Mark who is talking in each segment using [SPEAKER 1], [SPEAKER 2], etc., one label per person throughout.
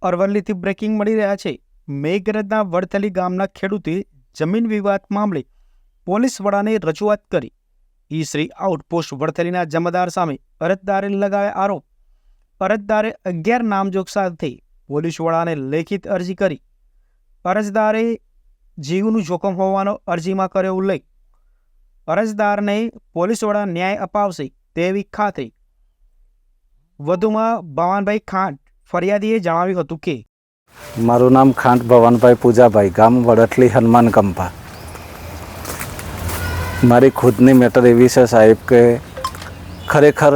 [SPEAKER 1] અરવલ્લીથી breaking મળી રહ્યા છે। મેઘરજના વડથલી ગામના ખેડૂતે જમીન વિવાદ મામલે પોલીસ વડાને રજૂઆત કરી। ઈ3 આઉટપોસ્ટ વડથલીના જમાદાર સામે અરજદારે લગાવ્યા આરોપ। અરજદારે 11 નામજોગ સાથે પોલીસ વડાને લેખિત અરજી કરી। અરજદારે જીવનું જોખમ હોવાનો અરજીમાં કર્યો ઉલ્લેખ। અરજદારને પોલીસ વડા ન્યાય અપાવશે તેવી ખાતરી। વધુમાં ભવાનભાઈ ખાંટ ફરિયાદીએ જણાવ્યું હતું કે
[SPEAKER 2] મારું નામ ખાંટ ભવાનભાઈ પૂજાભાઈ, ગામ વડથલી, હનુમાન કંપા। મારી ખુદની મેટર એવી છે સાહેબ કે ખરેખર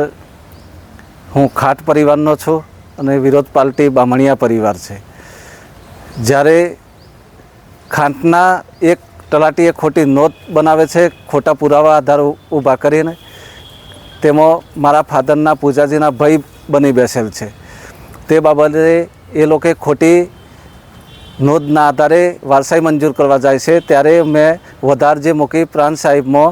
[SPEAKER 2] હું ખાંટ પરિવારનો છું અને વિરોધ પાર્ટી બામણિયા પરિવાર છે। જ્યારે ખાંટના એક તલાટીએ ખોટી નોંધ બનાવે છે, ખોટા પુરાવા આધાર ઊભા કરીને, તેમાં મારા ફાધરના પૂજાજીના ભાઈ બની બેસેલ છે। તે બાબતે એ લોકોએ ખોટી નોંધના આધારે વારસાઈ મંજૂર કરવા જાય છે ત્યારે મેં વધારજી મૂકી પ્રાંત સાહેબમાં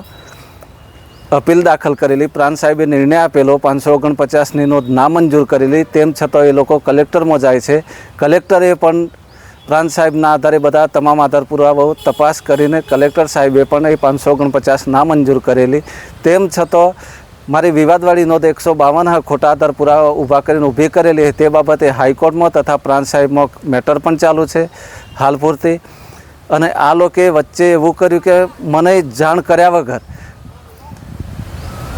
[SPEAKER 2] અપીલ દાખલ કરેલી। પ્રાંત સાહેબે નિર્ણય આપેલો 549ની નોંધ ના મંજૂર કરેલી। તેમ છતાં એ લોકો કલેક્ટરમાં જાય છે। કલેક્ટરે પણ પ્રાંત સાહેબના આધારે બધા તમામ આધાર પુરાવાઓ તપાસ કરીને કલેક્ટર સાહેબે પણ એ 549 ના મંજૂર કરેલી। તેમ છતાં મારી વિવાદવાળી નોંધ 152 ખોટા આધાર પુરાવા ઊભા કરીને ઊભી કરેલી। તે બાબતે હાઈકોર્ટમાં તથા પ્રાંત સાહેબમાં મેટર પણ ચાલુ છે હાલ પૂરતી। અને આ લોકોએ વચ્ચે એવું કર્યું કે મને જાણ કર્યા વગર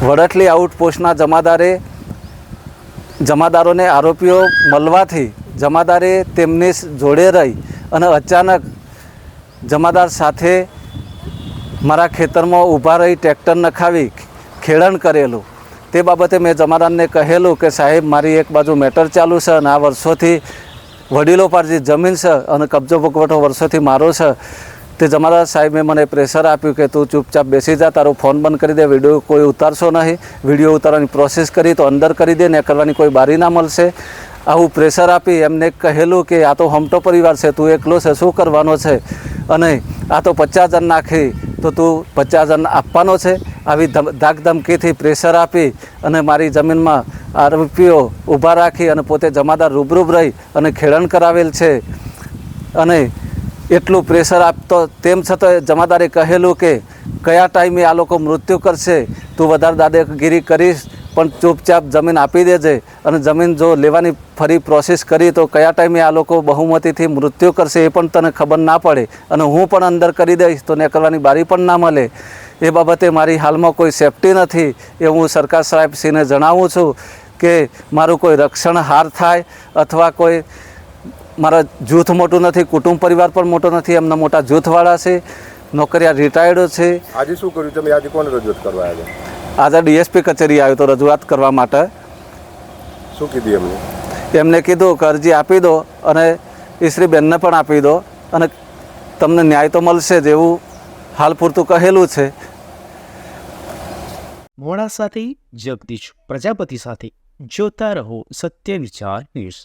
[SPEAKER 2] વડથલી આઉટપોસ્ટના જમાદારોને આરોપીઓ મળવાથી જમાદારે તેમની જોડે રહી અને અચાનક જમાદાર સાથે મારા ખેતરમાં ઊભા રહી ટ્રેક્ટર નખાવી ખેડણ કરેલું। તે બાબતે મેં જમાદારને કહેલું કે સાહેબ મારી એક બાજુ મેટર ચાલુ છે અને આ વર્ષોથી વડીલો પાર્જી જમીન છે અને કબજો ભોગવટો વર્ષોથી મારો છે। તે જમાદાર સાહેબે મને પ્રેશર આપ્યું કે તું ચૂપચાપ બેસી જા, તારો ફોન બંધ કરી દે, વિડીયો કોઈ ઉતારશો નહીં, વિડીયો ઉતારવાની પ્રોસેસ કરી તો અંદર કરી દે, ને કરવાની કોઈ બારી ના મળશે। આવું પ્રેશર આપી એમને કહેલું કે આ તો હમટો પરિવાર છે, તું એકલો છે, શું કરવાનો છે, અને આ તો 50 જણ નાખી તો તું 50 જણ આપવાનો છે। આવી ધાકધમકીથી પ્રેશર આપી અને મારી જમીનમાં આરોપીઓ ઊભા રાખી અને પોતે જમાદાર રૂબરૂબ રહી અને ખેડણ કરાવેલ છે। અને એટલું પ્રેશર આપતો તેમ છતાં જમાદારે કહેલું કે કયા ટાઈમે આ લોકો મૃત્યુ કરશે, તું વધારે દાદાગીરી કરીશ પણ ચૂપચાપ જમીન આપી દેજે, અને જમીન જો લેવાની ફરી પ્રોસેસ કરી તો કયા ટાઈમે આ લોકો બહુમતીથી મૃત્યુ કરશે એ પણ તને ખબર ના પડે, અને હું પણ અંદર કરી દઈશ તો ને કરવાની બારી પણ ના મળે। એ બાબતે મારી હાલમાં કોઈ સેફટી નથી એ હું સરકાર સાહેબશ્રીને જણાવું છું કે મારું કોઈ રક્ષણ હાર થાય અથવા કોઈ મારા જૂથ મોટું નથી, કુટુંબ પરિવાર પણ મોટો નથી, એમના મોટા જૂથવાળા છે, નોકરિયા રિટાયર્ડો છે।
[SPEAKER 3] આજે શું કર્યું તમે? આજે કોને રજૂઆત કરવા આવ્યા?
[SPEAKER 2] આજે ડીએસપી કચેરી આવ્યો તો રજૂઆત કરવા માટે।
[SPEAKER 3] શું કીધું એમને?
[SPEAKER 2] એમને કીધું કે અરજી આપી દો અને ઈ3 બેનને પણ આપી દો અને તમને ન્યાય તો મળશે જ એવું હાલ પૂરતું કહેલું છે।
[SPEAKER 1] મોડાસાથી જગદીશ પ્રજાપતિ સાથે જોતા રહો સત્ય વિચાર ન્યૂઝ।